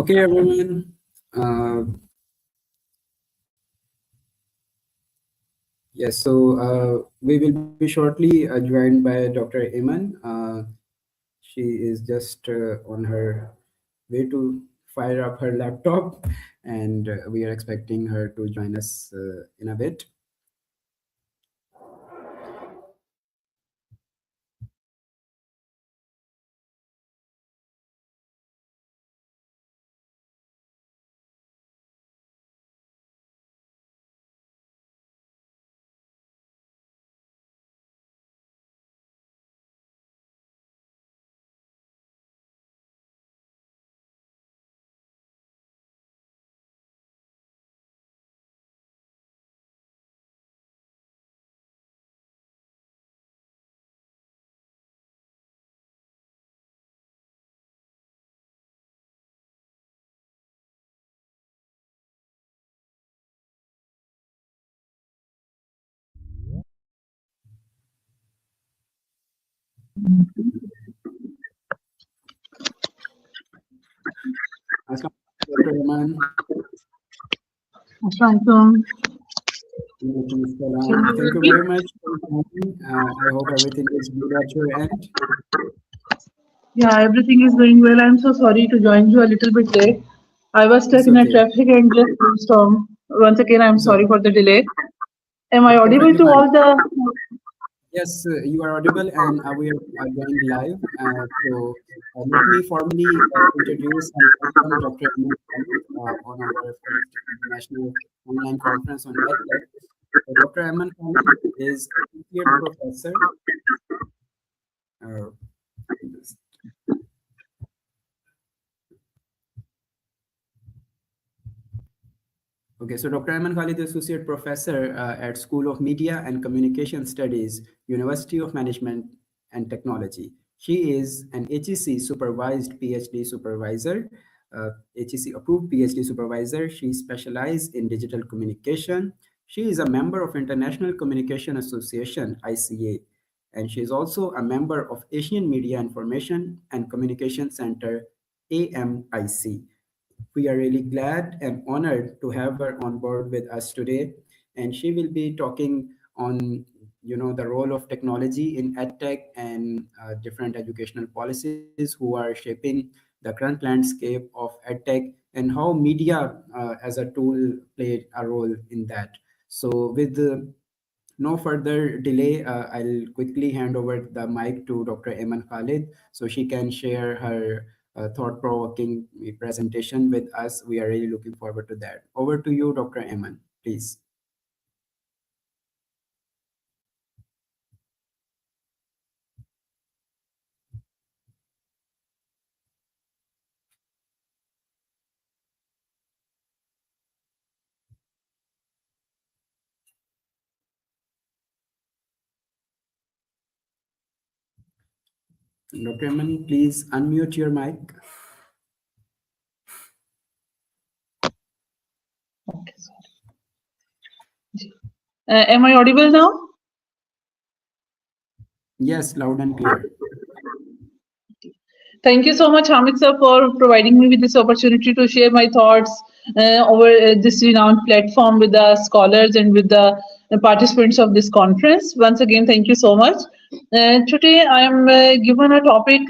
Okay, everyone. Yes, so we will be shortly joined by Dr. Iman. She is just on her way to fire up her laptop, and we are expecting her to join us in a bit. Dr. Iman. Assalamualaikum. Thank you very much for coming. I hope everything is good at your end. Yeah, everything is going well. I'm so sorry to join you a little bit late. I was stuck It's in a okay. traffic and just storm. Once again, I'm It's sorry okay. for the delay. Am I It's audible perfectly to fine. all the? Yes, you are audible, and we are going live. So let me formally introduce and welcome Dr. Aman Khalid on our first international online conference on EdTech. Dr. Aman Khalid is associate professor. Uh, Okay, so Dr. Ayman Khalid is Associate Professor at School of Media and Communication Studies, University of Management and Technology. She is an HEC supervised PhD supervisor, HEC approved PhD supervisor. She specializes in digital communication. She is a member of International Communication Association, ICA, and she is also a member of Asian Media Information and Communication Center, AMIC. We are really glad and honored to have her on board with us today, and she will be talking on the role of technology in edtech and different educational policies who are shaping the current landscape of edtech and how media as a tool played a role in that. So with no further delay, I'll quickly hand over the mic to Dr. Eman Khalid so she can share her thought-provoking presentation with us. We are really looking forward to that. Over to you, Dr. Eman, please. Dr. Eman, please unmute your mic. Okay, sorry. Am I audible now? Yes, loud and clear. Thank you so much, Hamid sir, for providing me with this opportunity to share my thoughts over this renowned platform with the scholars and with the participants of this conference. Once again, thank you so much. Today, I am given a topic.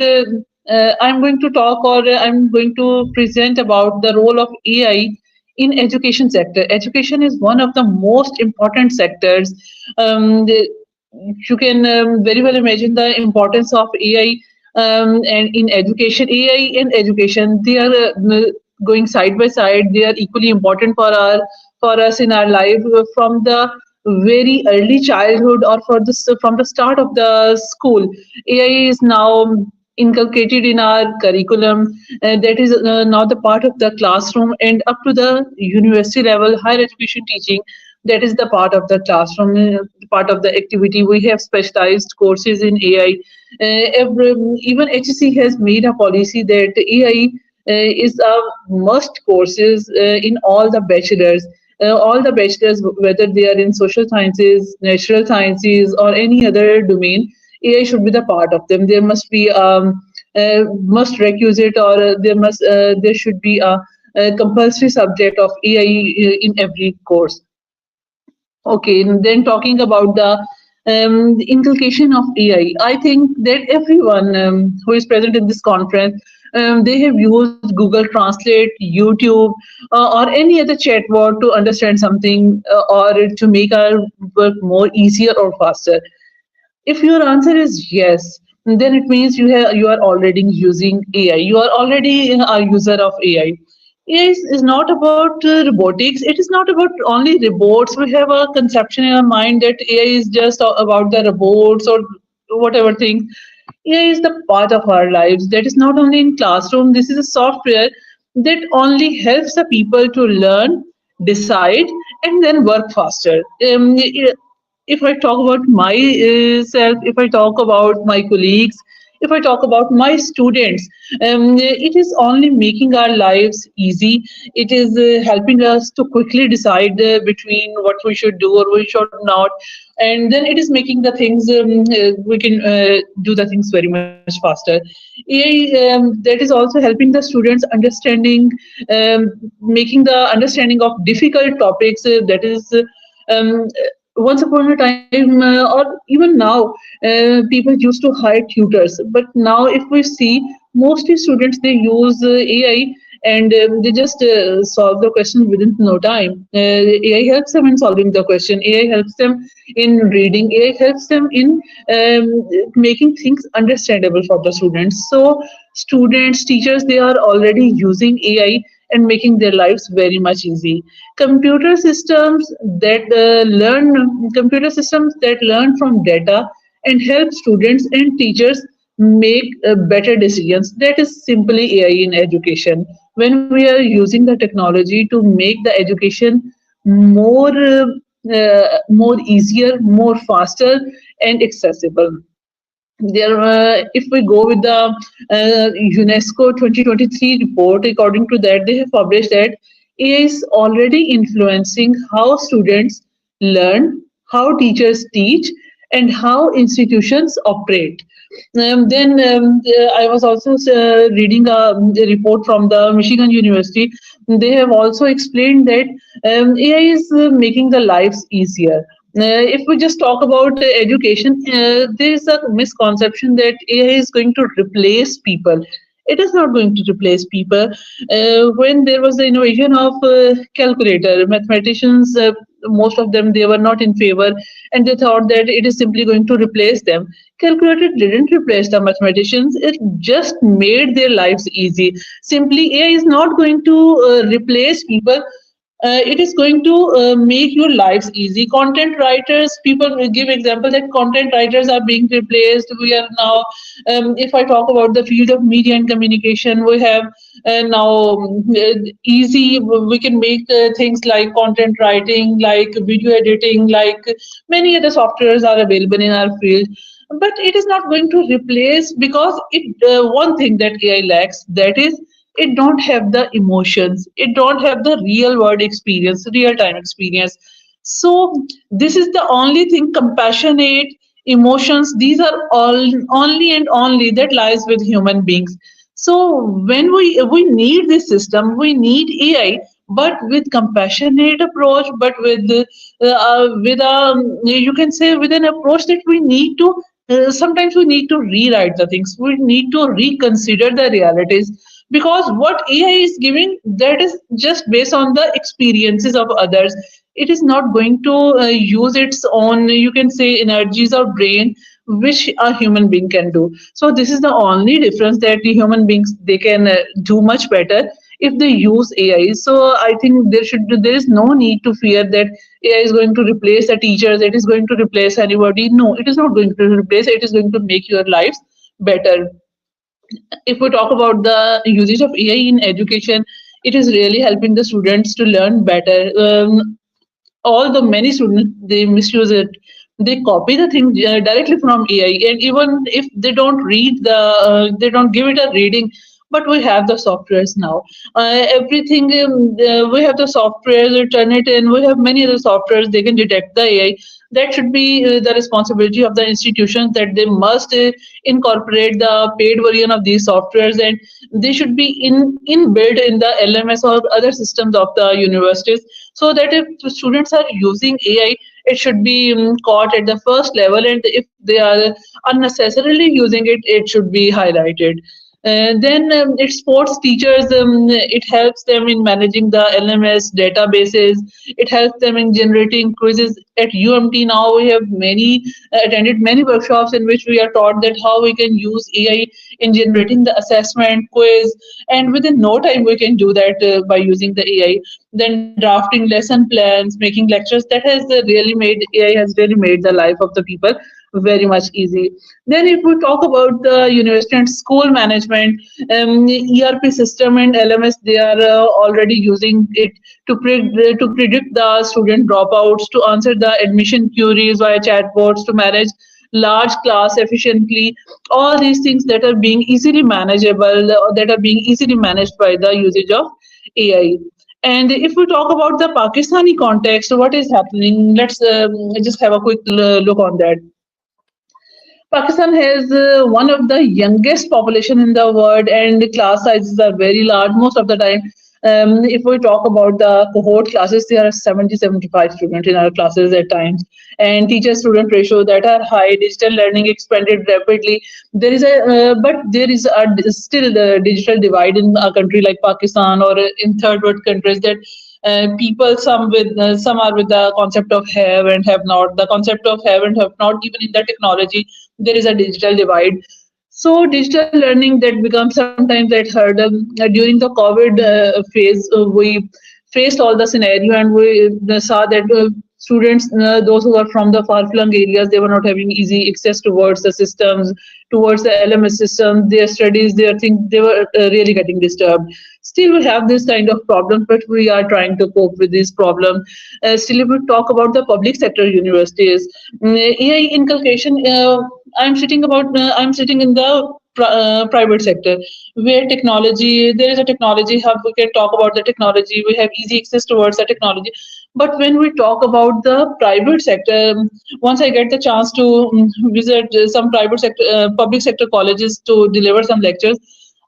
I'm going to talk, or I'm going to present about the role of AI in education sector. Education is one of the most important sectors. You can very well imagine the importance of AI and in education. AI and education, they are going side by side. They are equally important for us in our life from the very early childhood or from the start of the school. AI is now inculcated in our curriculum, that is now the part of the classroom, and up to the university level higher education teaching, that is the part of the classroom, part of the activity. We have specialized courses in AI. Even HEC has made a policy that AI is a must courses in all the bachelors, whether they are in social sciences, natural sciences, or any other domain. AI should be the part of them. There must be must requisite, or there should be a compulsory subject of AI in every course. Okay, and then talking about the inculcation of AI, I think that everyone who is present in this conference, they have used Google Translate, YouTube, or any other chatbot to understand something, or to make our work more easier or faster. If your answer is yes, then it means you are already using AI. You are already a user of AI. AI is not about robotics. It is not about only robots. We have a conception in our mind that AI is just about the robots or whatever thing. AI is the part of our lives that is not only in classroom. This is a software that only helps the people to learn, decide, and then work faster. If I talk about myself, if I talk about my colleagues, if I talk about my students, it is only making our lives easy. It is helping us to quickly decide between what we should do or we should not, and then it is making the things we can do the things very much faster. AI that is also helping the students understanding, making the understanding of difficult topics. That is. Um, Once upon a time, or even now, people used to hire tutors, but now if we see, mostly students they use AI, and they just solve the question within no time. AI helps them in solving the question. AI helps them in reading. AI helps them in making things understandable for the students. So students, teachers, they are already using AI and making their lives very much easy. Computer systems that computer systems that learn from data and help students and teachers make better decisions. That is simply AI in education. When we are using the technology to make the education more more easier, more faster, and accessible. If we go with the UNESCO 2023 report, according to that, they have published that AI is already influencing how students learn, how teachers teach, and how institutions operate. I was also reading a report from the Michigan University. They have also explained that AI is making the lives easier. If we just talk about education, there is a misconception that AI is going to replace people. It is not going to replace people. When there was the innovation of calculator, mathematicians, most of them they were not in favor, and they thought that it is simply going to replace them. Calculator didn't replace the mathematicians; it just made their lives easy. Simply, AI is not going to replace people. It is going to make your lives easy. Content writers, people will give example that content writers are being replaced. We are now, if I talk about the field of media and communication, we have now easy. We can make things like content writing, like video editing, like many other softwares are available in our field. But it is not going to replace, because it one thing that AI lacks, that is it don't have the emotions, it don't have the real world experience, real time experience. So this is the only thing, compassionate emotions, these are all only and only that lies with human beings. So when we need this system, we need AI, but with compassionate approach, but with you can say with an approach that we need to sometimes we need to rewrite the things, we need to reconsider the realities, because what AI is giving, that is just based on the experiences of others. It is not going to use its own, you can say, energies or brain, which a human being can do. So this is the only difference, that the human beings they can do much better if they use AI. So I think there is no need to fear that AI is going to replace the teachers, it is going to replace anybody. No, it is not going to replace, it is going to make your lives better. If we talk about the usage of AI in education, it is really helping the students to learn better. All the many students they misuse it. They copy the thing directly from AI, and even if they don't read they don't give it a reading. But we have the softwares now. Everything we have the softwares. We turn it in. We have many other softwares. They can detect the AI. that should be the responsibility of the institutions, that they must incorporate the paid version of these softwares, and they should be inbuilt in the LMS or other systems of the universities, so that if the students are using AI, it should be caught at the first level, and if they are unnecessarily using it, it should be highlighted. Then it supports teachers. It helps them in managing the LMS databases. It helps them in generating quizzes. At UMT now we have many attended many workshops in which we are taught that how we can use AI in generating the assessment quiz, and within no time we can do that by using the AI. Then drafting lesson plans, making lectures, that has really made AI has really made the life of the people very much easy. Then, if we talk about the university and school management, ERP system and LMS, they are already using it to predict the student dropouts, to answer the admission queries via chatbots, to manage large class efficiently. All these things that are being easily manageable, that are being easily managed by the usage of AI. And if we talk about the Pakistani context, what is happening? Let's just have a quick look on that. Pakistan has one of the youngest population in the world, and class sizes are very large most of the time. If we talk about the cohort classes, there are 70, 75 students in our classes at times, and teacher-student ratio that are high. Digital learning expanded rapidly. There is a still the digital divide in a country like Pakistan or in third world countries, that people, some are with the concept of have and have not. The concept of have and have not, even in the technology, there is a digital divide. So digital learning that becomes sometimes that hurdle. During the COVID phase, we faced all the scenario, and we saw that students, those who are from the far-flung areas, they were not having easy access towards the systems, towards the LMS system. Their studies, their thing, they were really getting disturbed. Still, we have this kind of problem, but we are trying to cope with this problem. Still, if we talk about the public sector universities, AI inculcation. I'm sitting in the private sector, where technology, there is a technology hub. We can talk about the technology. We have easy access towards the technology. But when we talk about the private sector, once I get the chance to visit some private sector, public sector colleges to deliver some lectures,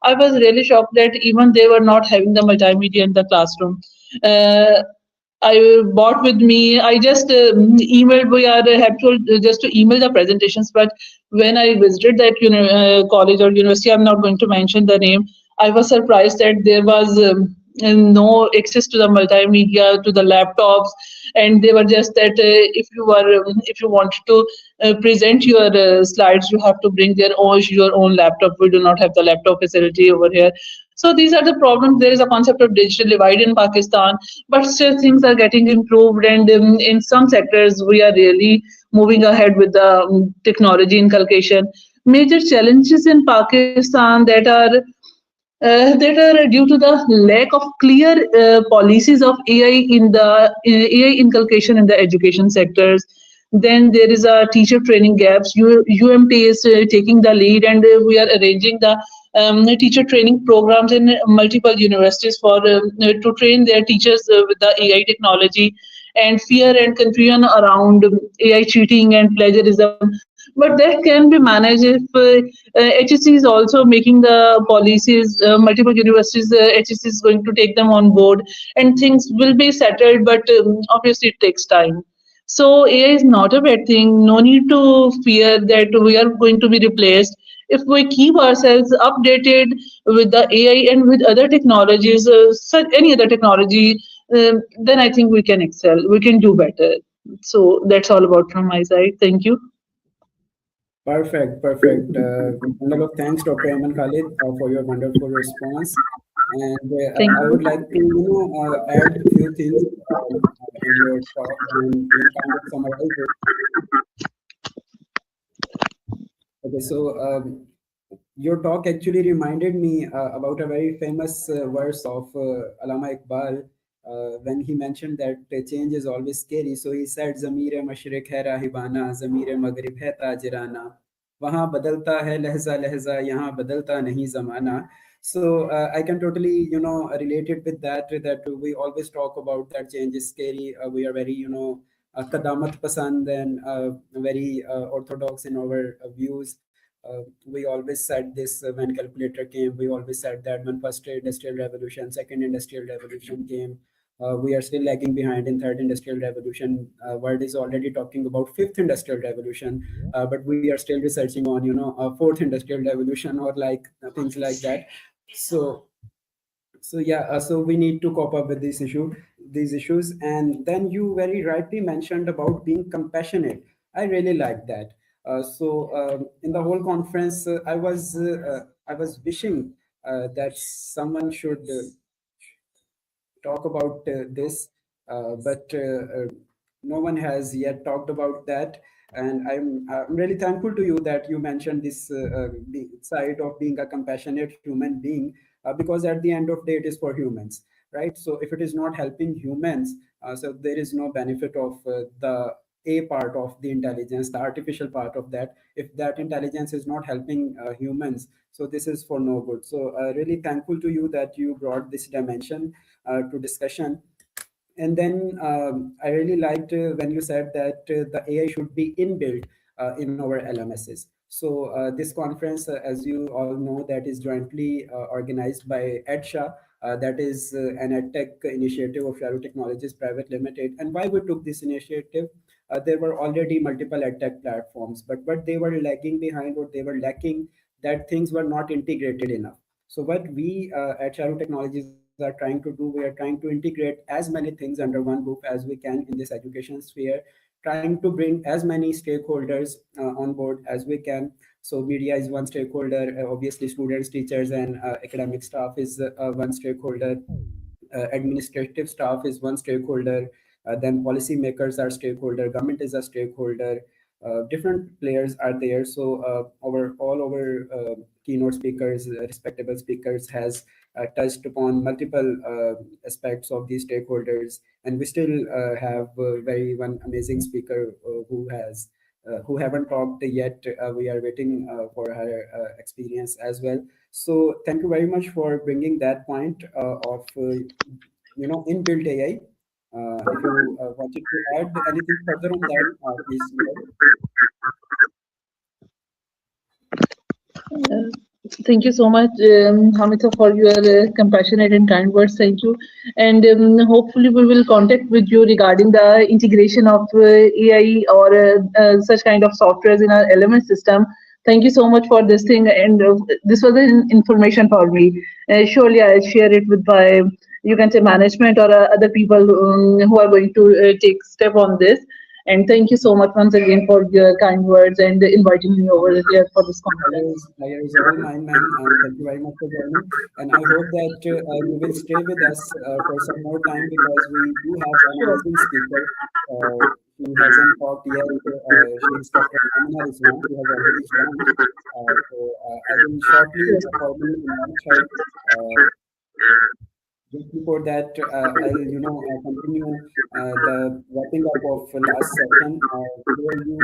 I was really shocked that even they were not having the multimedia in the classroom. Uh, I bought with me. I just emailed. We are helpful just to email the presentations. But when I visited that college or university, I'm not going to mention the name. I was surprised that there was no access to the multimedia, to the laptops, and they were just that if you wanted to present your slides, you have to bring your own laptop. We do not have the laptop facility over here. So these are the problems. There is a concept of digital divide in Pakistan, but still things are getting improved, and in some sectors we are really moving ahead with the technology inculcation. Major challenges in Pakistan that are due to the lack of clear policies of AI in the AI inculcation in the education sectors. Then there is a teacher training gaps. UMT is taking the lead, and we are arranging the teacher training programs in multiple universities for to train their teachers with the AI technology. And fear and confusion around AI cheating and plagiarism, but that can be managed if HEC is also making the policies. Multiple universities, HEC is going to take them on board, and things will be settled. But obviously, it takes time. So AI is not a bad thing. No need to fear that we are going to be replaced. If we keep ourselves updated with the AI and with other technologies, any other technology, then I think we can excel. We can do better. So that's all about from my side. Thank you. Perfect, perfect. Bundle of thanks, Dr. Ayman Khalid, for your wonderful response. And Thank I would like to, add a few things in your talk and kind of summarize it. Okay, so your talk actually reminded me about a very famous verse of Allama Iqbal when he mentioned that change is always scary. So he said, "Zamir mashriq hai rahibana, zamir maghrib hai tajirana. वहाँ बदलता है लहजा लहजा यहाँ बदलता नहीं ज़माना." So I can totally relate it with that we always talk about that change is scary. We are very Kadamat Pasand and very orthodox in our views. We always said this when calculator came. We always said that when first industrial revolution, second industrial revolution came, we are still lagging behind in third industrial revolution. World is already talking about fifth industrial revolution, but we are still researching on fourth industrial revolution or like things like that. So so we need to cope up with these issues. And then you very rightly mentioned about being compassionate. I really like that. In the whole conference, I was wishing that someone should talk about this, but no one has yet talked about that. And I'm really thankful to you that you mentioned this side of being a compassionate human being, because at the end of the day, it is for humans, right? So if it is not helping humans, so there is no benefit of the a part of the intelligence, the artificial part of that. If that intelligence is not helping humans, so this is for no good. So really thankful to you that you brought this dimension to discussion. And then I really liked when you said that the AI should be inbuilt in our LMSs. So this conference, as you all know, that is jointly organized by EdShah. That is an EdTech initiative of Shahruh Technologies Private Limited. And why we took this initiative? There were already multiple EdTech platforms, but what they were lagging behind, or they were lacking, that things were not integrated enough. So what we at Shahruh Technologies are trying to do, we are trying to integrate as many things under one roof as we can in this education sphere, trying to bring as many stakeholders on board as we can. So media is one stakeholder, obviously students, teachers, and academic staff is one stakeholder. Administrative staff is one stakeholder. Then policymakers are stakeholder. Government is a stakeholder. Different players are there. So our all our keynote speakers, respectable speakers, has touched upon multiple aspects of these stakeholders, and we still have very one amazing speaker who haven't talked yet. We are waiting for her experience as well. So thank you very much for bringing that point of inbuilt AI. If you wanted to add anything further on that, please go ahead. Uh, Thank you so much, Hamita, for your compassionate and kind words. Thank you. And hopefully, we will contact with you regarding the integration of AI or such kind of softwares in our element system. Thank you so much for this thing. And this was an information for me. Surely, I'll share it with my, you can say, management or other people who are going to take step on this. And thank you so much once again for your kind words and inviting me over here for this conference. Pleasure is all mine, ma'am, and thank you very much for joining. And I hope that you will stay with us for some more time, because we do have an Sure. amazing speaker. She hasn't talked yet. She is Dr. Amina Rizwan, who has already joined. I will shortly Sure. formally invite her. Uh, just before that, I'll continue the wrapping up of the last session, where you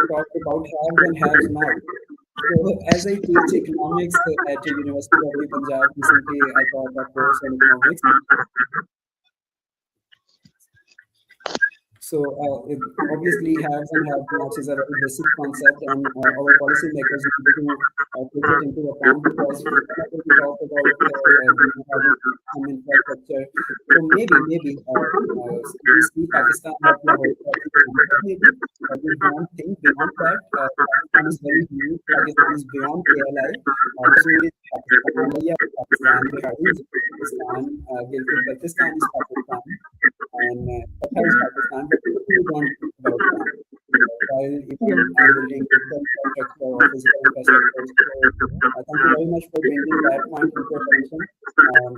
talked about haves and haves not. So as I teach economics at the University of the Punjab, recently I taught a course on economics. So obviously, haves and have-nots is a very basic concept, and our policymakers need to take it into account, because whenever we talk about having some infrastructure, so maybe we see Pakistan as the whole country, but maybe we don't think beyond that. Pakistan is very huge. Pakistan is beyond KLI. Kashmir is Pakistan. India is Pakistan. Bihar is Pakistan. Gilgit-Baltistan is Pakistan. And Qatar is Pakistan, but people don't think about that. While even building digital infrastructure or physical infrastructure. So thank you very much for bringing that point into attention. Um,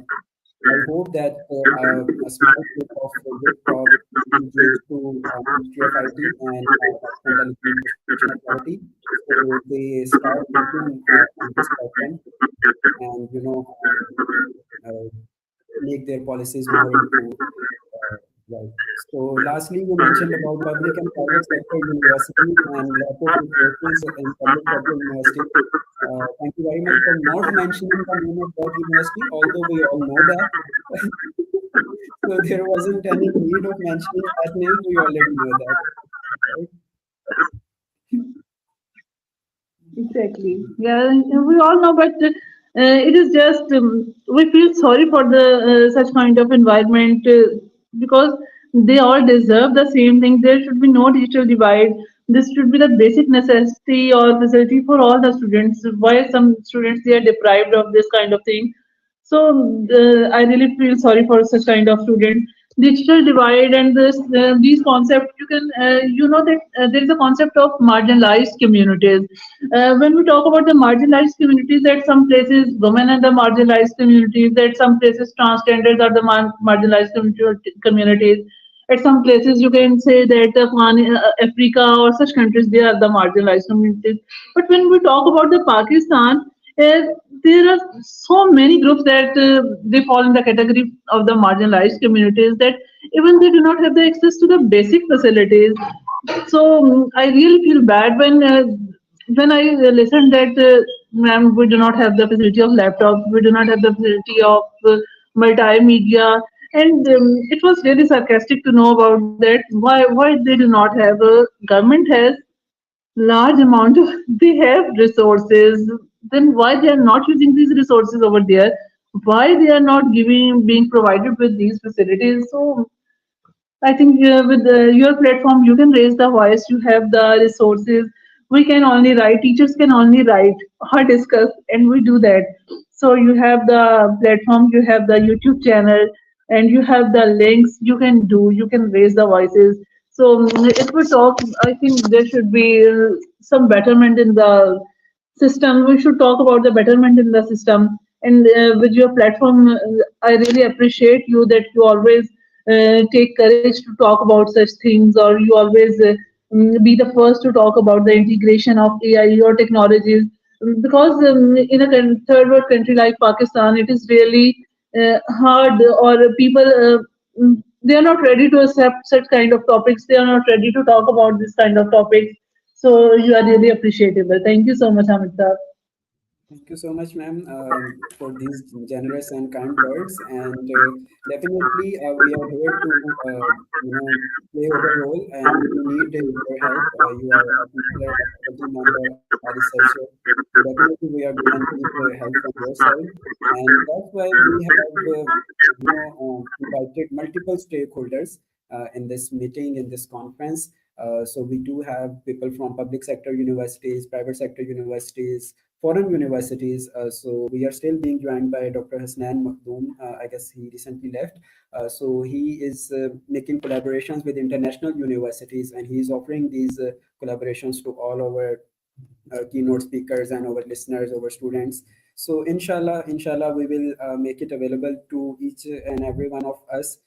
I hope that a small group of good talk engage to Ministry of IT and Telecommunication Authority, so they start working on this problem, and uh, make their policies more into right. So lastly, you mentioned about public and private sector university and lack of resources in public sector university. Thank you very much for not mentioning the name of that university, although we all know that. So there wasn't any need of mentioning that name. We already know that, right? Exactly. Yeah, we all know, but it is just we feel sorry for the such kind of environment because they all deserve the same thing. There should be no digital divide. This should be the basic necessity or facility for all the students. Why some students they are deprived of this kind of thing? So I really feel sorry for such kind of student. Digital divide and these concepts, you can you know that there is a concept of marginalized communities. When we talk about the marginalized communities, at some places women are the marginalized communities, at some places transgenders are the marginalized communities. At some places, you can say that Africa or such countries, they are the marginalized communities. But when we talk about the Pakistan, there are so many groups that they fall in the category of the marginalized communities that even they do not have the access to the basic facilities. So I really feel bad when I listen that, ma'am, we do not have the facility of laptop, we do not have the facility of multimedia, and it was really sarcastic to know about that. Why they do not have? Government has large amount of they have resources. Then why they are not using these resources over there? Why they are not giving being provided with these facilities? So I think with your platform, you can raise the voice. You have the resources. We can only write. Teachers can only write or discuss, and we do that. So you have the platform. You have the YouTube channel, and you have the links. You can do. You can raise the voices. So if we talk, I think there should be some betterment in the system. We should talk about the betterment in the system. And with your platform, I really appreciate you that you always take courage to talk about such things, or you always be the first to talk about the integration of AI or technologies. Because in a third world country like Pakistan, it is really hard, or people they are not ready to accept such kind of topics. They are not ready to talk about this kind of topics. So you are really appreciable. Thank you so much, Hamid sir. Thank you so much, ma'am, for these generous and kind words. And definitely, we are here to, play our role, and we need your help. You are a teacher, a faculty member, a researcher. So definitely, we are going to need help from your side, and that's why we have, invited multiple stakeholders in this meeting, in this conference. So we do have people from public sector universities, private sector universities, foreign universities. So we are still being joined by Dr. Hasnan Makhdoom. I guess he recently left. So he is making collaborations with international universities, and he is offering these collaborations to all our keynote speakers and our listeners, our students. So inshallah, we will make it available to each and every one of us.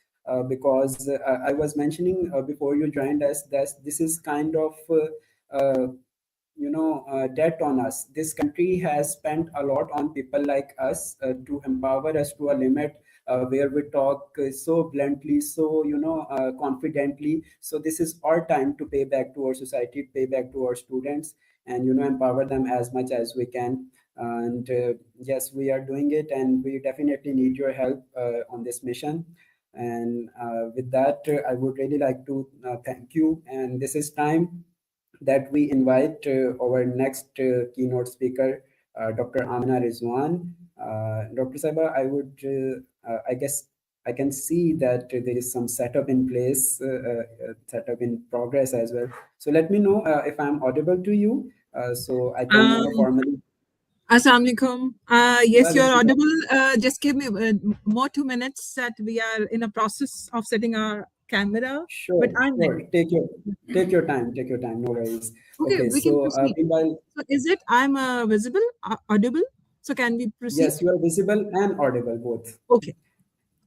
Because I was mentioning before you joined us that this is kind of debt on us. This country has spent a lot on people like us to empower us to a limit where we talk so bluntly, so confidently. So this is our time to pay back to our society, pay back to our students, and empower them as much as we can. And yes, we are doing it, and we definitely need your help on this mission. And with that, I would really like to thank you. And this is time that we invite our next keynote speaker, Dr. Amina Rizwan. Dr. Saba, I guess I can see that there is some setup in place, setup in progress as well. So let me know if I'm audible to you, so I can, Um, formally. Assalamu alaikum. Yes, you're Walaikum audible. Just give me more 2 minutes that we are in a process of setting our camera, but Sure, I'm sure. ready. Take your time. Take your time. No worries. Okay, Okay. we can So proceed. meanwhile, So is it I'm visible, audible? So can we proceed? yes, you are visible and audible both. Okay,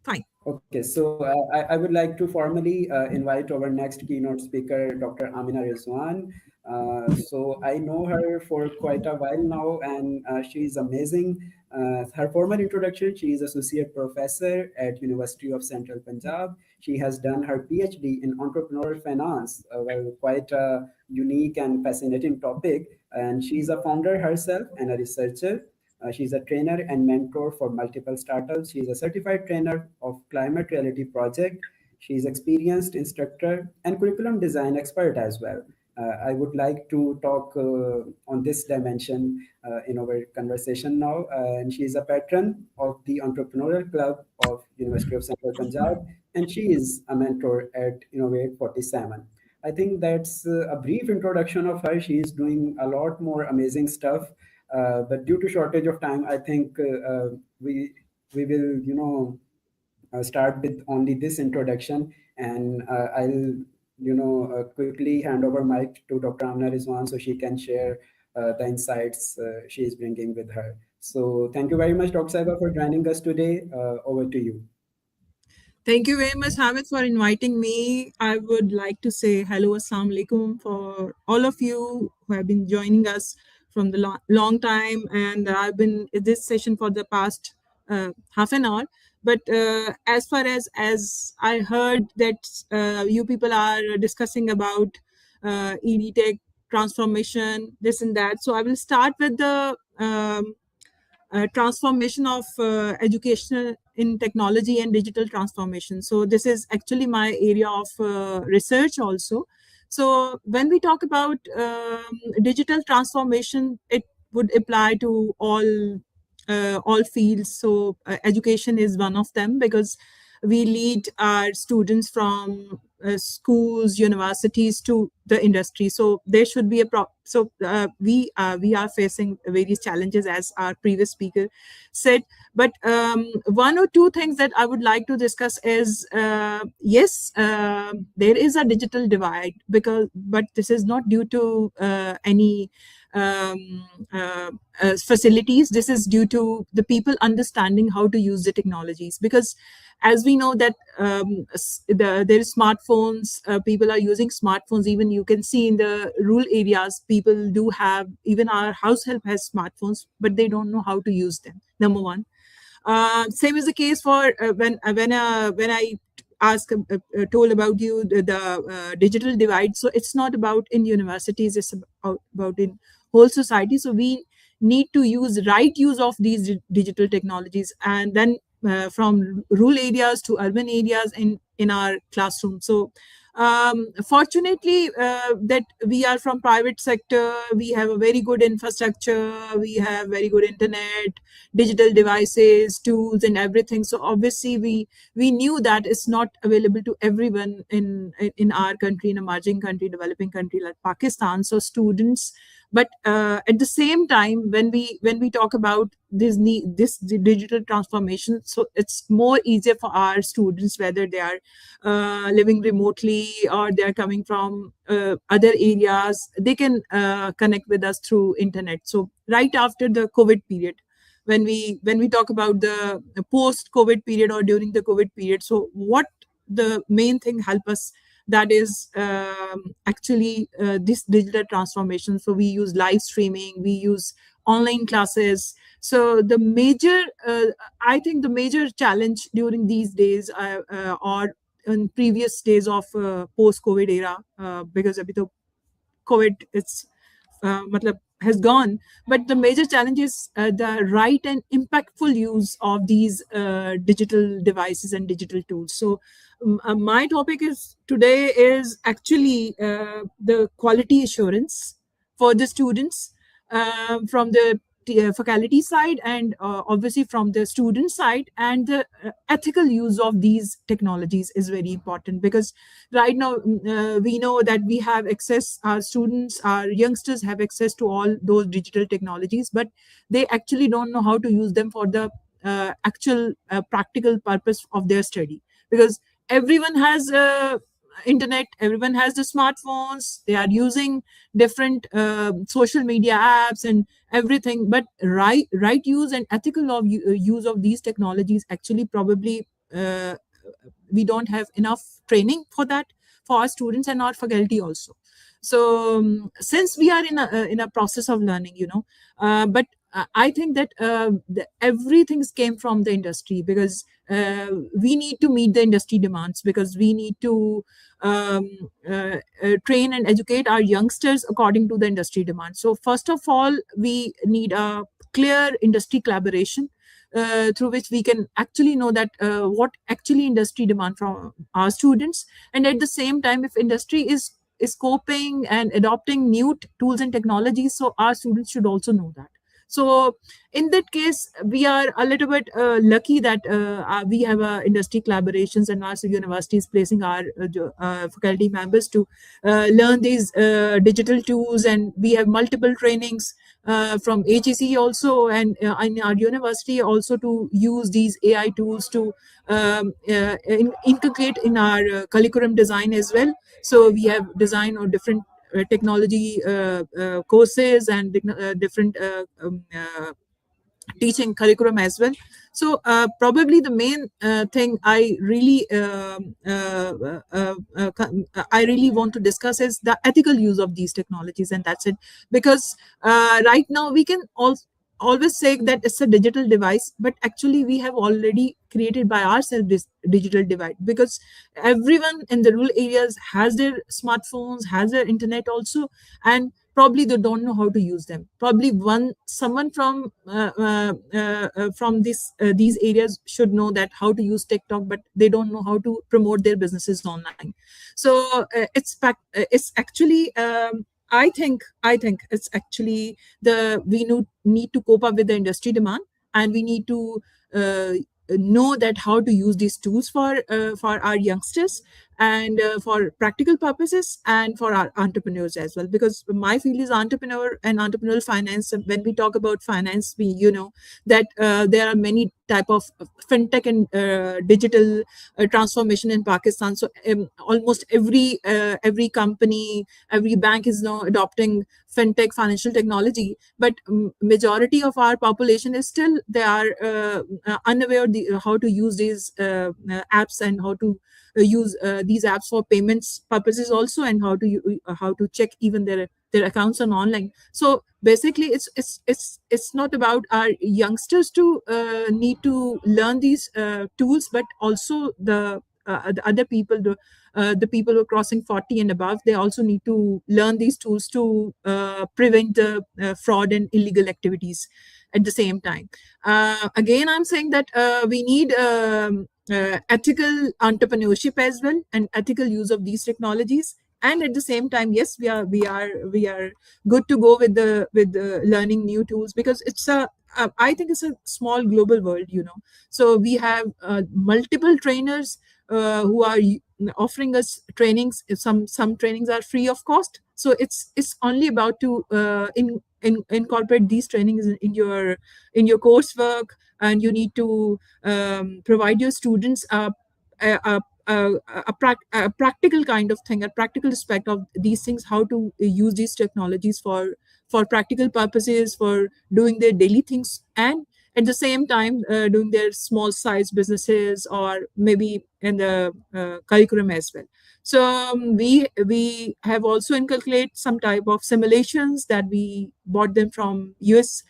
fine. Okay, so I would like to formally invite our next keynote speaker, Dr. Amina Rizwan. So I know her for quite a while now, and she's amazing. Her formal introduction: she is associate professor at University of Central Punjab. She has done her PhD in entrepreneurial finance, well, quite a unique and fascinating topic. And she's a founder herself and a researcher. She's a trainer and mentor for multiple startups. She's a certified trainer of Climate Reality Project. She's experienced instructor and curriculum design expert as well. I would like to talk on this dimension in our conversation now. And she is a patron of the Entrepreneurial Club of University of Central Punjab, and she is a mentor at Innovate 47. I think that's a brief introduction of her. She is doing a lot more amazing stuff, but due to shortage of time, I think we will start with only this introduction, and I'll quickly hand over mic to Dr. Amna Rizwan so she can share the insights she is bringing with her. So thank you very much, Dr. Saiba, for joining us today. Over to you. Thank you very much, Hamid, for inviting me. I would like to say hello, assalamu alaikum, for all of you who have been joining us from the long time. And I've been in this session for the past half an hour. But as far as I heard that you people are discussing about EdTech transformation, this and that. So I will start with the transformation of education in technology and digital transformation. So this is actually my area of research also. So when we talk about digital transformation, it would apply to all fields. So education is one of them, because we lead our students from schools, universities to the industry. So there should be we are facing various challenges, as our previous speaker said. But one or two things that I would like to discuss is yes, there is a digital divide, but this is not due to any facilities. This is due to the people understanding how to use the technologies, because as we know that there is smartphones, people are using smartphones. Even you can see in the rural areas, people do have, even our house help has smartphones, but they don't know how to use them, number one. Same is the case for when I told about you the digital divide. So it's not about in universities, it's about in whole society. So we need to use right use of these digital technologies, and then from rural areas to urban areas in our classroom. So fortunately that we are from private sector, we have a very good infrastructure, we have very good internet, digital devices, tools, and everything. So obviously we knew that it's not available to everyone in our country, in emerging country, developing country like Pakistan. So students, but at the same time, when we talk about this digital transformation, so it's more easier for our students, whether they are living remotely or they are coming from other areas, they can connect with us through internet. So right after the COVID period, when we talk about the post COVID period or during the COVID period, so what the main thing help us, that is actually this digital transformation. So we use live streaming, we use online classes. So the major I think the major challenge during these days or in previous days of post COVID era, because abhi to COVID it's matlab has gone, but the major challenge is the right and impactful use of these digital devices and digital tools. So my topic is today is actually the quality assurance for the students, from the faculty side, and obviously from the student side, and the ethical use of these technologies is very important, because right now we know that we have access, our students, our youngsters have access to all those digital technologies, but they actually don't know how to use them for the actual practical purpose of their study, because everyone has internet, everyone has the smartphones, they are using different social media apps and everything, but right use and ethical use of these technologies, actually probably we don't have enough training for that, for our students and our faculty also. So since we are in a process of learning, but I think that everything came from the industry, because we need to meet the industry demands, because we need to train and educate our youngsters according to the industry demands. So first of all, we need a clear industry collaboration through which we can actually know that what actually industry demand from our students. And at the same time, if industry is coping and adopting new tools and technologies, so our students should also know that. So in that case, we are a little bit lucky that we have industry collaborations, and our universities placing our faculty members to learn these digital tools, and we have multiple trainings from HEC also, and in our university also, to use these AI tools to inculcate in our curriculum design as well. So we have design on different technology courses and different teaching curriculum as well. So probably the main thing I really want to discuss is the ethical use of these technologies, and that's it. Because right now we can always say that it's a digital device, but actually we have already created by ourselves this digital divide, because everyone in the rural areas has their smartphones, has their internet also, and probably they don't know how to use them. Probably someone from these areas should know that how to use TikTok, but they don't know how to promote their businesses online. So it's actually I think it's actually we need to cope up with the industry demand, and we need to know that how to use these tools for our youngsters, and for practical purposes, and for our entrepreneurs as well. Because my field is entrepreneur and entrepreneurial finance. And when we talk about finance, we that there are many type of fintech and digital transformation in Pakistan. So almost every company, every bank is now adopting fintech, financial technology, but majority of our population is still, they are unaware how to use these apps, and how to use these apps for payments purposes also, and how to check even their accounts on online. So basically it's not about our youngsters to need to learn these tools, but also the other people, the people who are crossing 40 and above, they also need to learn these tools to prevent fraud and illegal activities at the same time. Again, I'm saying that we need ethical entrepreneurship as well, and ethical use of these technologies. And at the same time, yes, we are good to go with the learning new tools, because I think it's a small global world. So we have multiple trainers who are offering us trainings. Some trainings are free of cost, so it's only about to incorporate these trainings in your coursework, and you need to provide your students a, a, a practical kind of thing, a practical aspect of these things, how to use these technologies for practical purposes, for doing their daily things, and at the same time doing their small size businesses, or maybe in the curriculum as well. So we have also inculcated some type of simulations that we bought them from US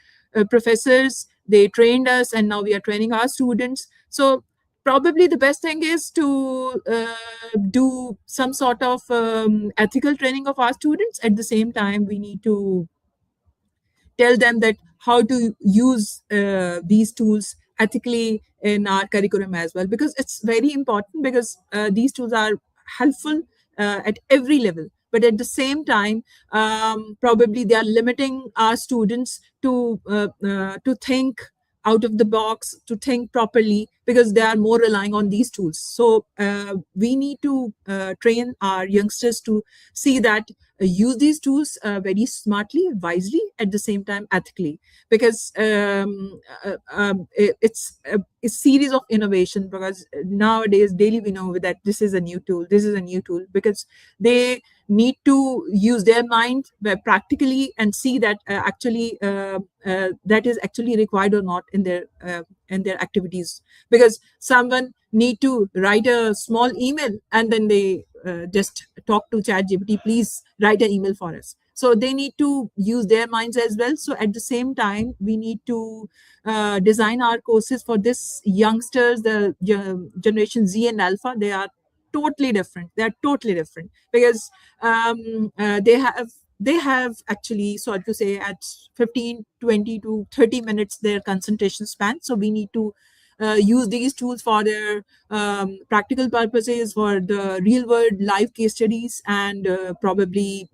professors. They trained us, and now we are training our students. So probably the best thing is to do some sort of ethical training of our students. At the same time, we need to tell them that how to use these tools ethically in our curriculum as well, because it's very important, because these tools are helpful at every level, but at the same time probably they are limiting our students to think out of the box, to think properly, because they are more relying on these tools. So we need to train our youngsters to see that use these tools very smartly, wisely, at the same time ethically, because it's a series of innovation. Because nowadays daily we know that this is a new tool, because they need to use their mind practically and see that actually that is actually required or not in their activities. Because someone need to write a small email, and then they just talk to ChatGPT, please write an email for us. So they need to use their minds as well. So at the same time, we need to design our courses for this youngsters, the generation Z and Alpha. They are totally different. Because they have they have actually, so to say, at 15, 20 to 30 minutes their concentration span. So we need to use these tools for their practical purposes, for the real world live case studies, and probably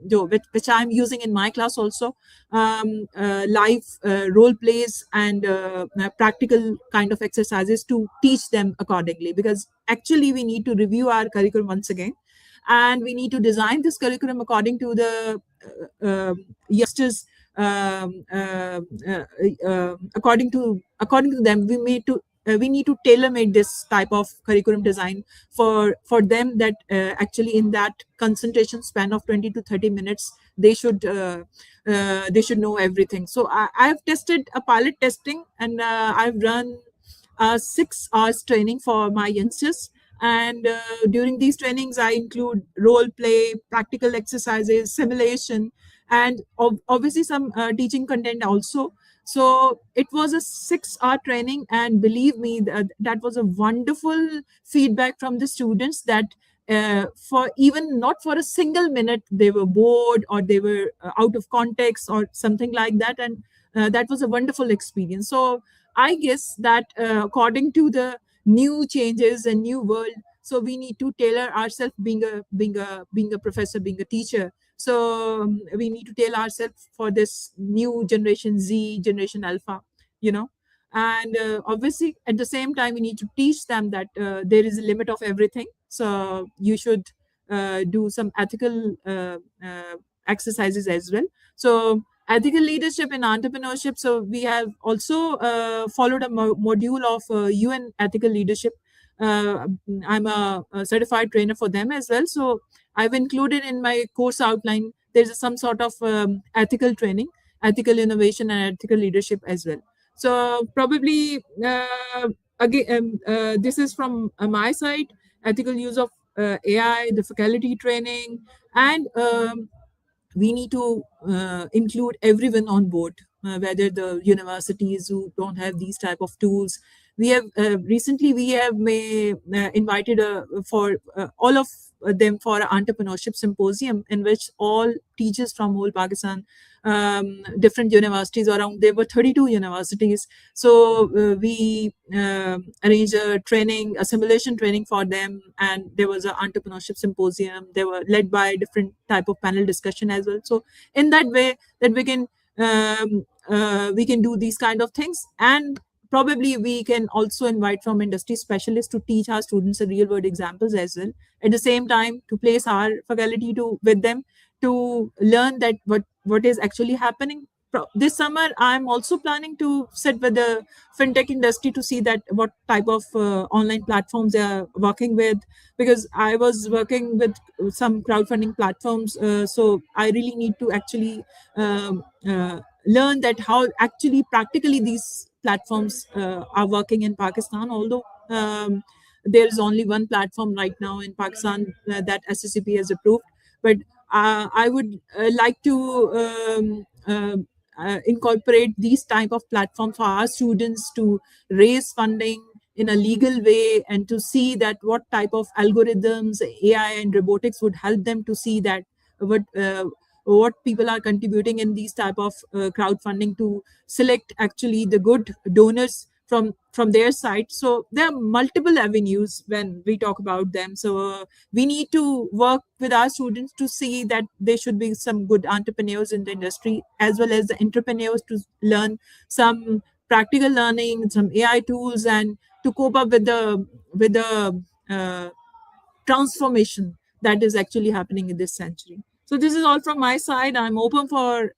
which I'm using in my class also, live role plays and practical kind of exercises to teach them accordingly. Because actually we need to review our curriculum once again, and we need to design this curriculum according to the youngsters, according to them. We need to tailor make this type of curriculum design for them, that actually in that concentration span of 20 to 30 minutes they should know everything. So I've tested a pilot testing, and I've run 6 hours training for my youngsters. And during these trainings, I include role play, practical exercises, simulation, and obviously some teaching content also. So it was a 6-hour training, and believe me, that was a wonderful feedback from the students, that for even not for a single minute they were bored, or they were out of context or something like that. And that was a wonderful experience. So I guess that according to the new changes and new world, so we need to tailor ourselves, being a professor, being a teacher. So we need to tailor ourselves for this new generation Z, generation alpha, you know. And obviously at the same time we need to teach them that there is a limit of everything. So you should do some ethical exercises as well. So ethical leadership and entrepreneurship. So we have also followed a module of UN ethical leadership. I'm a certified trainer for them as well. So I've included in my course outline, there's some sort of ethical training, ethical innovation, and ethical leadership as well. So probably again, this is from my side, ethical use of AI, the faculty training, and we need to include everyone on board, whether the universities who don't have these type of tools. We have recently we have invited for all of them for an entrepreneurship symposium, in which all teachers from whole Pakistan, different universities around, there were 32 universities. So we arranged a training, a simulation training for them, and there was an entrepreneurship symposium. They were led by different type of panel discussion as well. So in that way, that we can do these kind of things. And probably we can also invite from industry specialists to teach our students the real world examples as well, at the same time to place our faculty to with them, to learn that what is actually happening. This summer I'm also planning to sit with the fintech industry to see that what type of online platforms they are working with, because I was working with some crowdfunding platforms. So I really need to actually learn that how actually practically these platforms are working in Pakistan. Although there is only one platform right now in Pakistan that SSCP has approved, but I would like to incorporate these type of platforms for our students to raise funding in a legal way, and to see that what type of algorithms, AI and robotics would help them to see that what people are contributing in these type of crowdfunding, to select actually the good donors from their side. So there are multiple avenues when we talk about them. So we need to work with our students to see that there should be some good entrepreneurs in the industry, as well as the entrepreneurs to learn some practical learning, some AI tools, and to cope up with the transformation that is actually happening in this century. So this is all from my side. I'm open for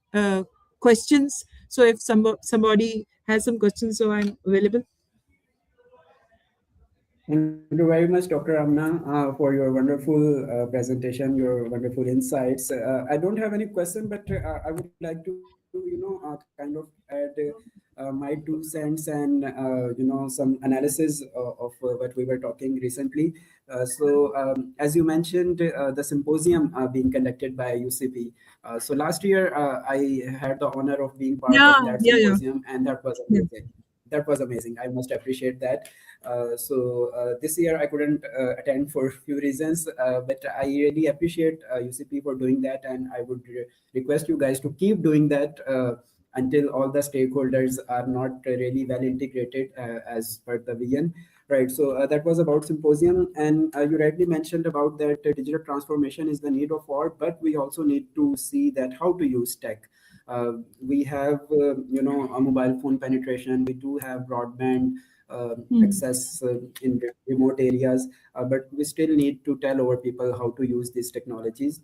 questions. So if somebody has some questions, so I'm available. Thank you very much, Dr. Amna, for your wonderful presentation, your wonderful insights. I don't have any question, but I would like to, kind of add my 2 cents and, some analysis of what we were talking recently. As you mentioned, the symposium being conducted by UCP. So last year, I had the honor of being part of that Yeah. symposium, and that was amazing. that was amazing. I must appreciate that. This year I couldn't attend for a few reasons, but I really appreciate UCP for doing that, and I would request you guys to keep doing that until all the stakeholders are not really well integrated as per the vision. Right. So that was about symposium, and you rightly mentioned about that digital transformation is the need of hour, but we also need to see that how to use tech. We have, a mobile phone penetration. We do have broadband access in remote areas, but we still need to tell our people how to use these technologies.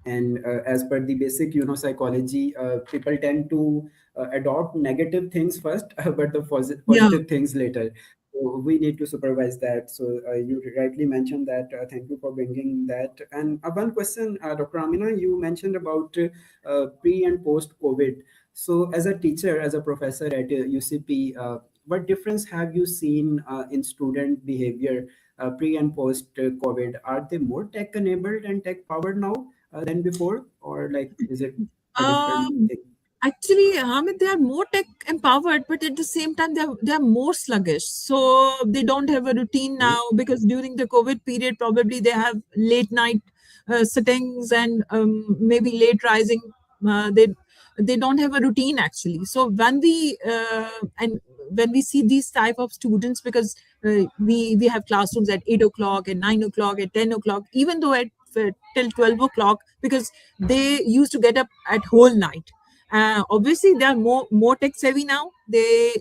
And as per the basic psychology, people tend to adopt negative things first but the Yeah. positive things later. So we need to supervise that. So you rightly mentioned that. Thank you for bringing that. And one question, Dr. Amina, you mentioned about pre and post COVID. So as a teacher, as a professor at UCP, what difference have you seen in student behavior pre and post COVID? Are they more tech enabled and tech powered now than before, or like is it a different Um, thing? Actually, Hamid, they are more tech empowered, but at the same time, they are more sluggish. So they don't have a routine Okay. now, because during the COVID period, probably they have late night sittings and maybe late rising. They don't have a routine actually. So when we see these type of students, because we have classrooms at 8 o'clock, at 9 o'clock, at 10 o'clock, even though at till 12 o'clock, because they used to get up at whole night. Obviously they are more tech savvy now. They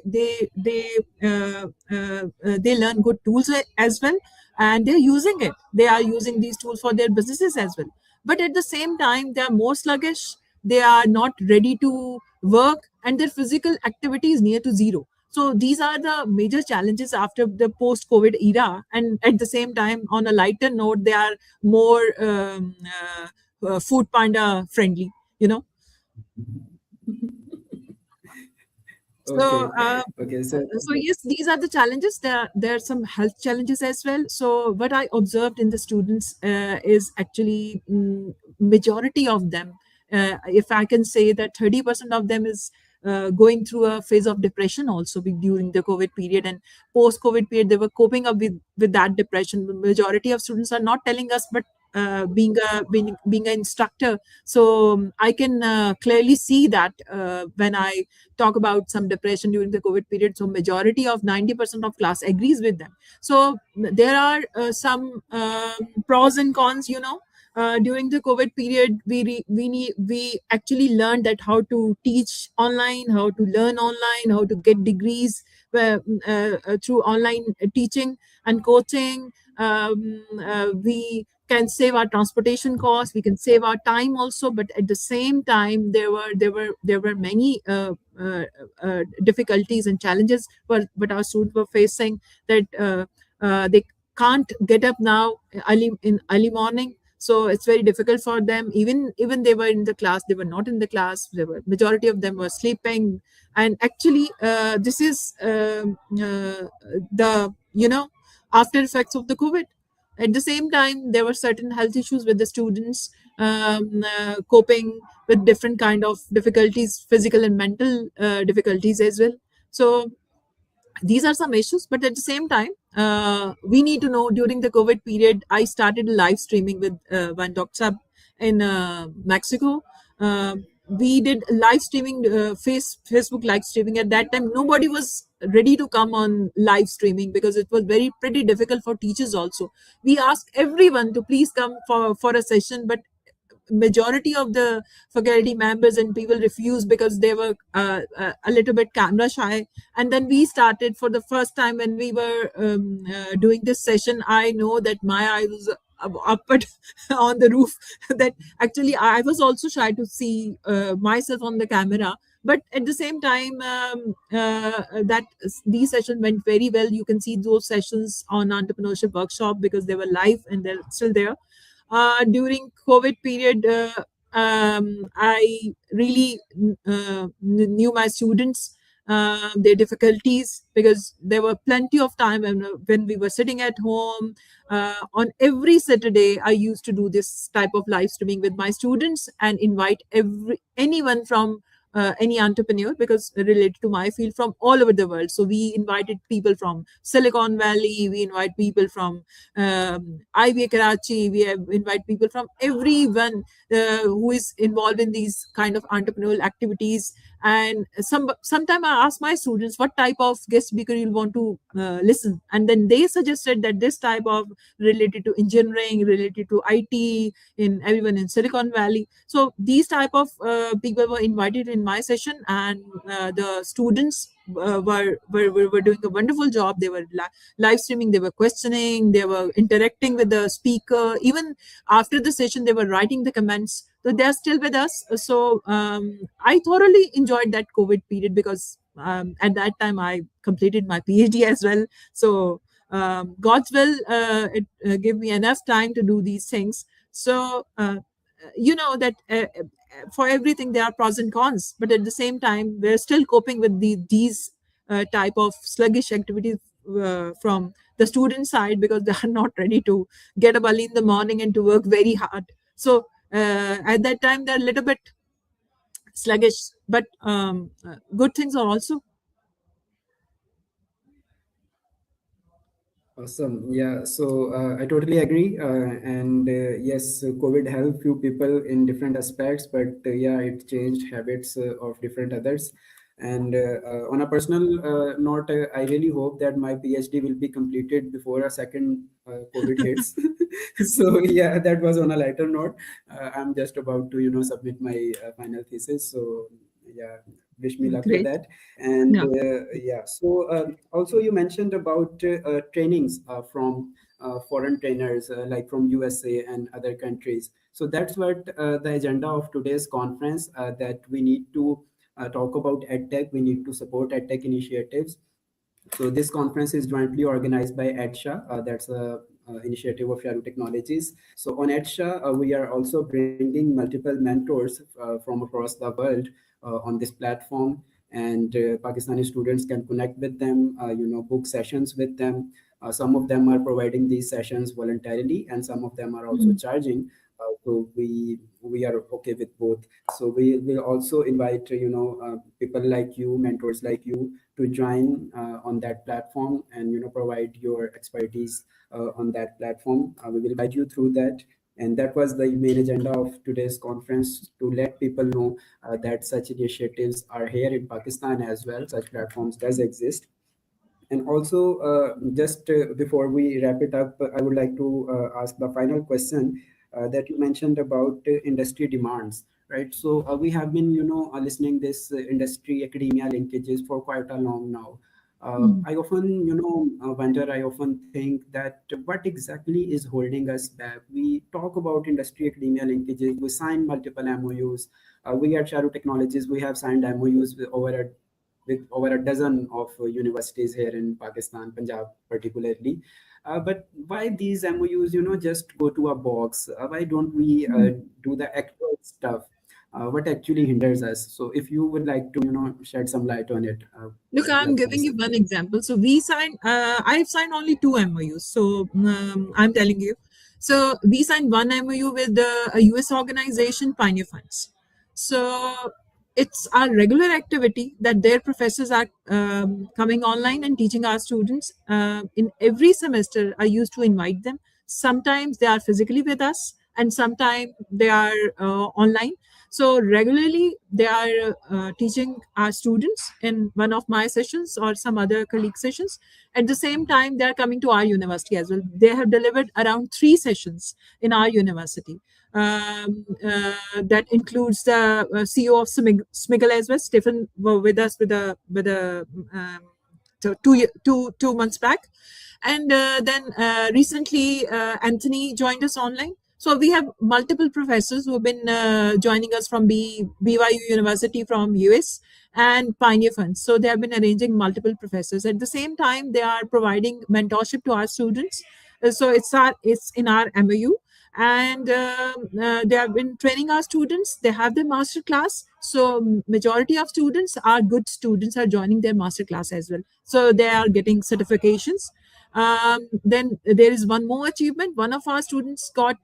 learn good tools as well, and they're using it. They are using these tools for their businesses as well. But at the same time, they are more sluggish. They are not ready to work, and their physical activity is near to zero. So these are the major challenges after the post COVID era. And at the same time, on a lighter note, they are more food panda friendly, you know. So, Okay. Okay. So so yes, these are the challenges. There are some health challenges as well. So, what I observed in the students is actually majority of them. If I can say that 30% of them is going through a phase of depression also during the COVID period, and post COVID period they were coping up with that depression. The majority of students are not telling us, but being an instructor, so I can clearly see that when I talk about some depression during the COVID period. So majority of 90% of class agrees with them. So there are some pros and cons, you know. During the COVID period, we actually learned that how to teach online, how to learn online, how to get degrees through online teaching and coaching. We can save our transportation costs, we can save our time also, but at the same time there were many difficulties and challenges but our students were facing, that they can't get up now early morning. So it's very difficult for them. Even they were in the class, they were not in the class. Majority of them were sleeping. And actually this is the after effects of the COVID. At the same time, there were certain health issues with the students, coping with different kind of difficulties, physical and mental difficulties as well. So these are some issues, but at the same time, we need to know, during the COVID period I started live streaming with one doctor in Mexico. We did live streaming, Facebook live streaming. At that time nobody was ready to come on live streaming, because it was very pretty difficult for teachers also. We asked everyone to please come for a session, but majority of the faculty members and people refused, because they were a little bit camera shy. And then we started for the first time when we were doing this session. I know that my eye was up on the roof that actually I was also shy to see myself on the camera. But at the same time, that these sessions went very well. You can see those sessions on entrepreneurship workshop, because they were live and they're still there. During COVID period, I really knew my students, their difficulties, because there were plenty of time when we were sitting at home. On every Saturday, I used to do this type of live streaming with my students and invite anyone from any entrepreneur, because related to my field, from all over the world. So we invited people from Silicon Valley, we invite people from IBA Karachi, we have invite people from everyone who is involved in these kind of entrepreneurial activities. And sometime I ask my students what type of guest speaker you want to listen, and then they suggested that this type of related to engineering, related to IT, in everyone in Silicon Valley. So these type of people were invited in my session, and the students were doing a wonderful job. They were live streaming, they were questioning, they were interacting with the speaker. Even after the session, they were writing the comments. So they are still with us. So I thoroughly enjoyed that COVID period, because at that time I completed my PhD as well. So God's will, it gave me enough time to do these things. So you know that for everything there are pros and cons, but at the same time we're still coping with these type of sluggish activities from the student side, because they are not ready to get up early in the morning and to work very hard. So at that time they're a little bit sluggish, but good things are also. Awesome. Yeah. So I totally agree. And yes, COVID helped few people in different aspects, but yeah, it changed habits of different others. And on a personal note, I really hope that my PhD will be completed before a second COVID hits. So yeah, that was on a lighter note. I'm just about to, submit my final thesis. So yeah, wish me luck with Great. that. And Yeah. yeah, so also you mentioned about trainings from foreign trainers like from USA and other countries. So that's what the agenda of today's conference, that we need to talk about EdTech. We need to support EdTech initiatives. So this conference is jointly organized by EdShah. That's a initiative of Shahruh Technologies. So on EdShah, we are also bringing multiple mentors from across the world on this platform, and Pakistani students can connect with them, book sessions with them. Some of them are providing these sessions voluntarily, and some of them are also Mm. charging. So we are okay with both. So we will also invite people like you, mentors like you, to join on that platform and provide your expertise on that platform. We will guide you through that. And that was the main agenda of today's conference, to let people know that such initiatives are here in Pakistan as well. Such platforms does exist. And also, just before we wrap it up, I would like to ask the final question that you mentioned about industry demands, right? So we have been, listening this industry academia linkages for quite a long now. Mm. I often, wonder. I often think that what exactly is holding us back. We talk about industry academia linkages. We sign multiple MOUs. We at Shahruh Technologies, we have signed MOUs with over a dozen of universities here in Pakistan, Punjab particularly. But why these MOUs, just go to a box? Why don't we Mm. do the actual stuff? What actually hinders us? So if you would like to, shed some light on it, Look, I'd I'm love to giving you listen. one example. So we signed, I've signed only two MOUs. So I'm telling you. So we signed one MOU with a US organization, Pioneer Funds. So it's our regular activity that their professors are coming online and teaching our students. In every semester, I used to invite them. Sometimes they are physically with us, and sometimes they are online. So regularly they are teaching our students in one of my sessions or some other colleague sessions. At the same time, they are coming to our university as well. They have delivered around 3 sessions in our university. That includes the CEO of Smiggle as well. Stephen were with us with a so 2 months back, and then recently Anthony joined us online. So we have multiple professors who have been joining us from BYU University from US and Pioneer Funds. So they have been arranging multiple professors. At the same time, they are providing mentorship to our students. So it's in our MOU, and they have been training our students. They have their master class. So majority of students are good students are joining their master class as well. So they are getting certifications. Then there is one more achievement. One of our students got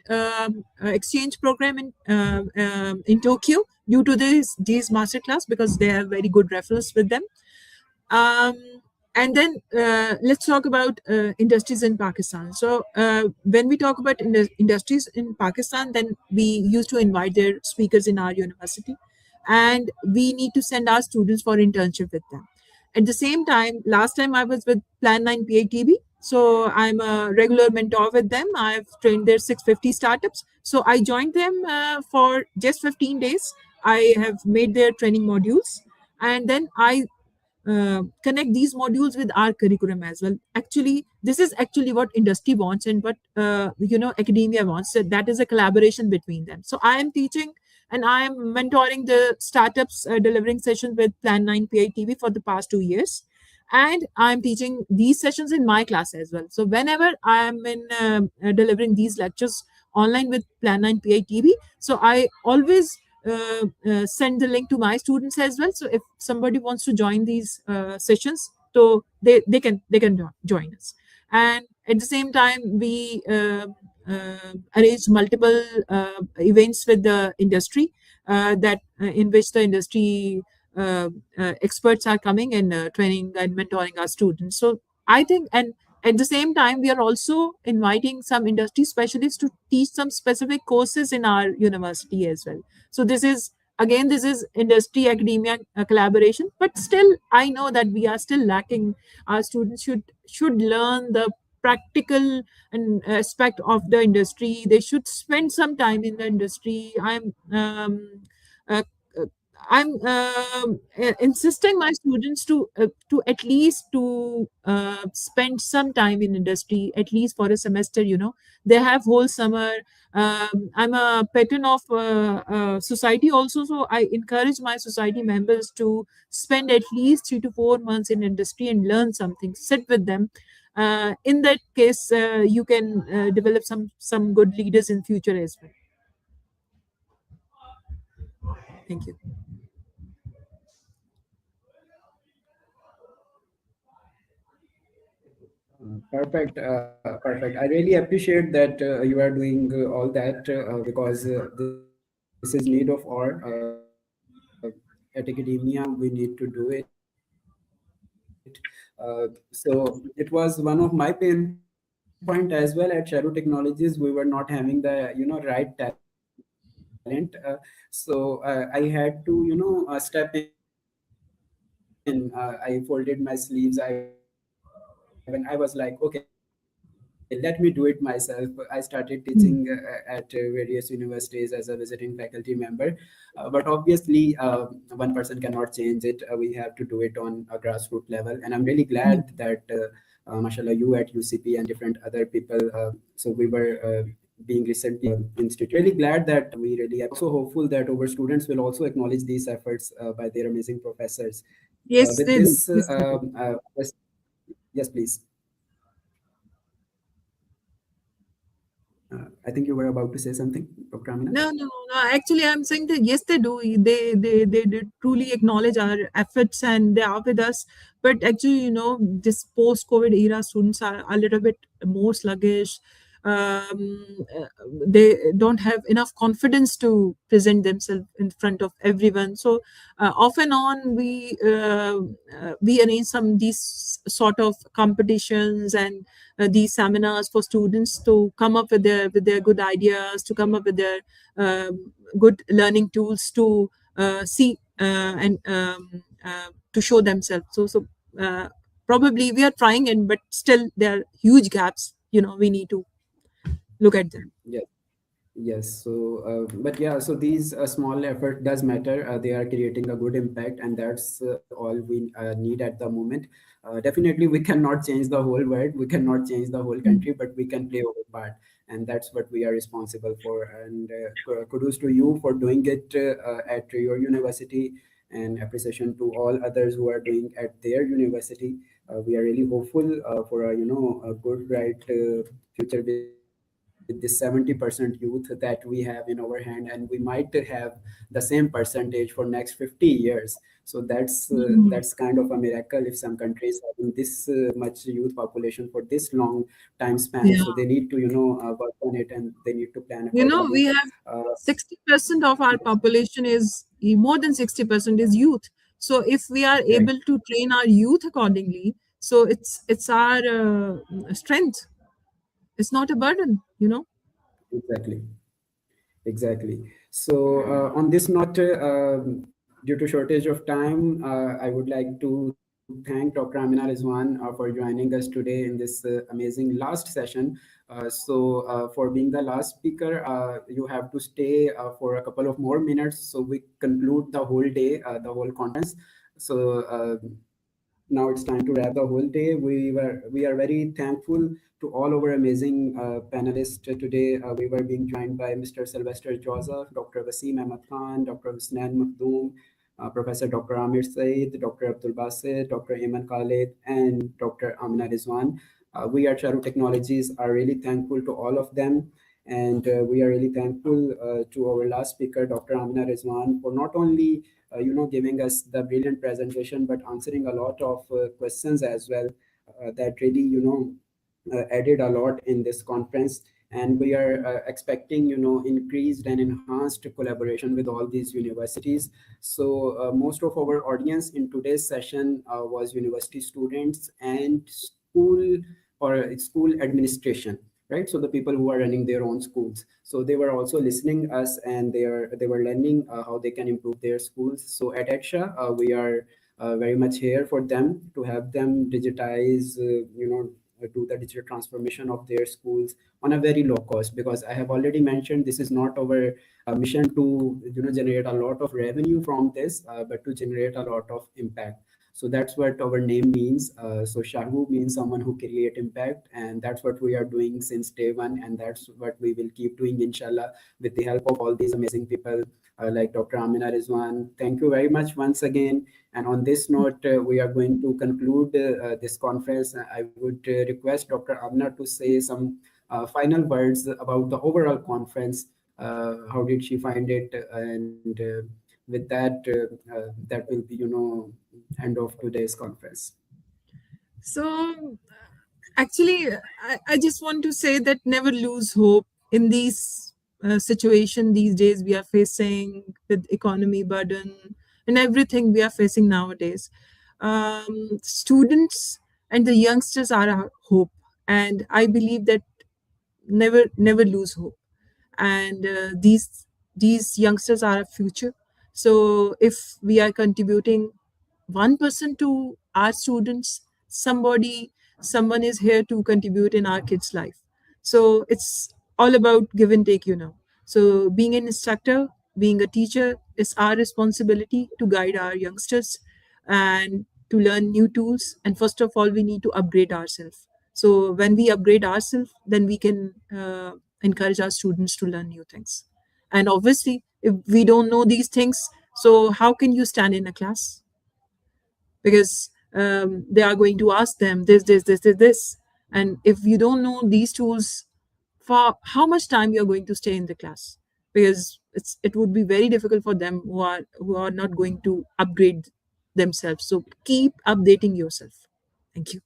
exchange program in Tokyo due to these masterclass, because they have very good referrals with them. um, and then let's talk about industries in Pakistan. So when we talk about industries in Pakistan, then we used to invite their speakers in our university, and we need to send our students for internship with them. At the same time, last time I was with Plan 9 PITB, so I'm a regular mentor with them. I've trained their 650 startups. So I joined them for just 15 days. I have made their training modules, and then I connect these modules with our curriculum as well. Actually, this is actually what industry wants, and what academia wants. So that is a collaboration between them. So I am teaching and I am mentoring the startups, delivering sessions with Plan 9 PITV for the past 2 years. And I'm teaching these sessions in my class as well. So whenever I am in delivering these lectures online with Plan 9 PITV, so I always send the link to my students as well. So if somebody wants to join these sessions, so they can join us. And at the same time, we arrange multiple events with the industry, that in which the industry experts are coming and training and mentoring our students. So I think, and at the same time, we are also inviting some industry specialists to teach some specific courses in our university as well. So this is industry academia collaboration, but still I know that we are still lacking. Our students should learn the practical and aspect of the industry. They should spend some time in the industry. Uh, uh, I'm insisting my students to at least to spend some time in industry, at least for a semester. They have whole summer. I'm a patron of society also, so I encourage my society members to spend at least 3 to 4 months in industry and learn something. Sit with them. In that case, you can develop some good leaders in future as well. Thank you. Perfect. I really appreciate that you are doing all that because this is need of our at academia. We need to do it. So it was one of my pain point as well at Shahruh Technologies. We were not having the right talent. So I had to step in. I folded my sleeves. I was like, okay, I was like, okay, let me do it myself. I started teaching at various universities as a visiting faculty member. But obviously, one person cannot change it. We have to do it on a grassroots level. And I'm really glad that, mashallah, you at UCP and different other people. So we were being recently instituted. I'm really glad that we really appreciate. I'm also hopeful that our students will also acknowledge these efforts by their amazing professors. Yes, With they do. this, Yes, they do. yes, please. I think you were about to say something, Dr. Amina. No. Actually, I'm saying that yes, they do. They truly acknowledge our efforts and they are with us. But actually, this post-COVID era, students are a little bit more sluggish. They don't have enough confidence to present themselves in front of everyone. So off and on, we arrange some these sort of competitions and these seminars for students to come up with their good ideas, to come up with their good learning tools to see to show themselves. So probably we are trying it, but still there are huge gaps. We need to look at them. Yes. Yes. So, but yeah, so these small effort does matter. They are creating a good impact, and that's all we need at the moment. Definitely, we cannot change the whole world. We cannot change the whole country, but we can play our part, and that's what we are responsible for. And kudos to you for doing it at your university, and appreciation to all others who are doing at their university. We are really hopeful for a good, bright future with this 70% youth that we have in our hand, and we might have the same percentage for next 50 years. So Mm. that's kind of a miracle if some countries having this much youth population for this long time span. Yeah. So they need to work on it, and they need to plan You know, accordingly. we have Uh, 60% of our yes, population is more than 60% is youth. So if we are right, able to train our youth accordingly, so it's our strength. It's not a burden, you know. exactly. Exactly. So, on this note, due to shortage of time, I would like to thank Dr. Amina Rizwan for joining us today in this amazing last session. For being the last speaker, you have to stay for a couple of more minutes so we conclude the whole day, the whole conference. So, now it's time to wrap the whole day. We are very thankful to all our amazing panelists today. We were being joined by Mr. Sylvester Joseph, Dr. Wasim Ahmad Khan, Dr. Husnain Makhdoom, Professor Dr. Amir Said, Dr. Abdul Basit, Dr. Ayman Khalid, and Dr. Amina Rizwan. We at Shahruh Technologies are really thankful to all of them. And we are really thankful to our last speaker, Dr. Amina Rizwan, for not only giving us the brilliant presentation, but answering a lot of questions as well that really, added a lot in this conference. And we are expecting, increased and enhanced collaboration with all these universities. So most of our audience in today's session was university students and school administration, right? So the people who are running their own schools, so they were also listening us, and they were learning how they can improve their schools. So at EdShah, we are very much here for them, to have them digitize, do the digital transformation of their schools on a very low cost, because I have already mentioned this is not our mission to generate a lot of revenue from this, but to generate a lot of impact. So that's what our name means. So Shahruh means someone who create impact, and that's what we are doing since day one, and that's what we will keep doing, inshallah, with the help of all these amazing people like Dr. Amina Rizwan. Thank you very much once again. And on this note, we are going to conclude this conference. I would request Dr. Amina to say some final words about the overall conference. How did she find it? And with that, that will be, end of today's conference. So actually, I just want to say that never lose hope in these situation these days we are facing with economy burden and everything we are facing nowadays. Students and the youngsters are our hope, and I believe that never lose hope. And these youngsters are our future. So if we are contributing 1% to our students, someone is here to contribute in our kids life. So it's all about give and take, so being an instructor, being a teacher, is our responsibility to guide our youngsters and to learn new tools. And first of all, we need to upgrade ourselves. So when we upgrade ourselves, then we can encourage our students to learn new things. And obviously, if we don't know these things, so how can you stand in a class? Because they are going to ask them this. And if you don't know these tools, for how much time you're going to stay in the class? Because it would be very difficult for them who are not going to upgrade themselves. So keep updating yourself. Thank you.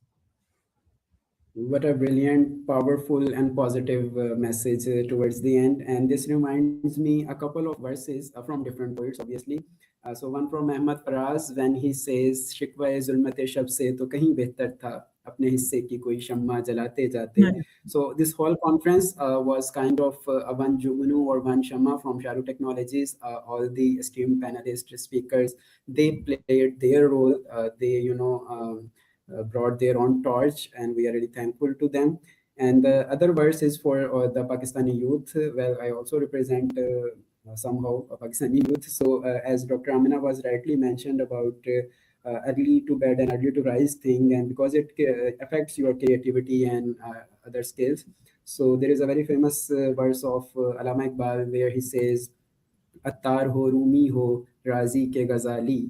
What a brilliant, powerful, and positive message towards the end. And this reminds me a couple of verses from different poets, obviously. So one from Ahmad Faraz, when he says, "शिकवा जुल्मत शब से तो कहीं बेहतर था, अपने हिस्से की कोई शम्मा जलाते जाते." Right. So this whole conference was kind of a one jugunu or one shama from Shahruh Technologies. All the esteemed panelists, speakers, they played their role. They, brought their own torch, and we are really thankful to them. And the other verse is for the Pakistani youth. Well, I also represent somehow a Pakistani youth. So, as Dr. Amina was rightly mentioned about early to bed and early to rise thing, and because it affects your creativity and other skills. So, there is a very famous verse of Allama Iqbal where he says, Attar हो रूमी हो राजी के गजाली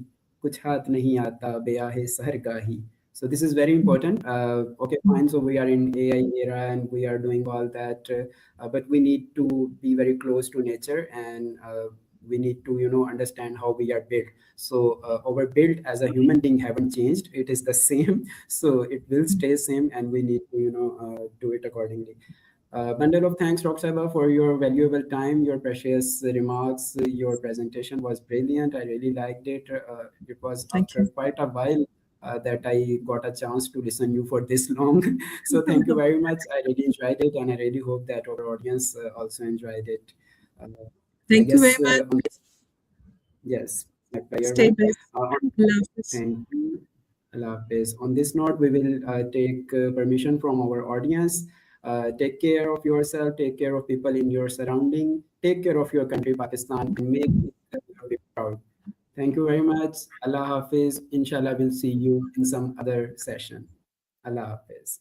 कुछ हाथ नहीं आता बेयाहे सहरगाही. So this is very important. Okay, fine. So we are in AI era and we are doing all that, but we need to be very close to nature, and we need to, understand how we are built. So our build as a human being haven't changed. It is the same. So it will stay same, and we need to, do it accordingly. Bundle of thanks, Roxaba, for your valuable time, your precious remarks. Your presentation was brilliant. I really liked it. It was Thank after you. quite a while that I got a chance to listen you for this long. So thank you very much. I really enjoyed it, and I really hope that our audience also enjoyed it. Uh, I Thank you very guess much. on this, yes, my player Stay one. blessed. Love this. Thank you. Allah Hafiz. On this note, we will take permission from our audience. Take care of yourself, take care of people in your surrounding, take care of your country, Pakistan, and make it proud. Thank you very much. Allah Hafiz. Inshallah, we'll see you in some other session. Allah Hafiz.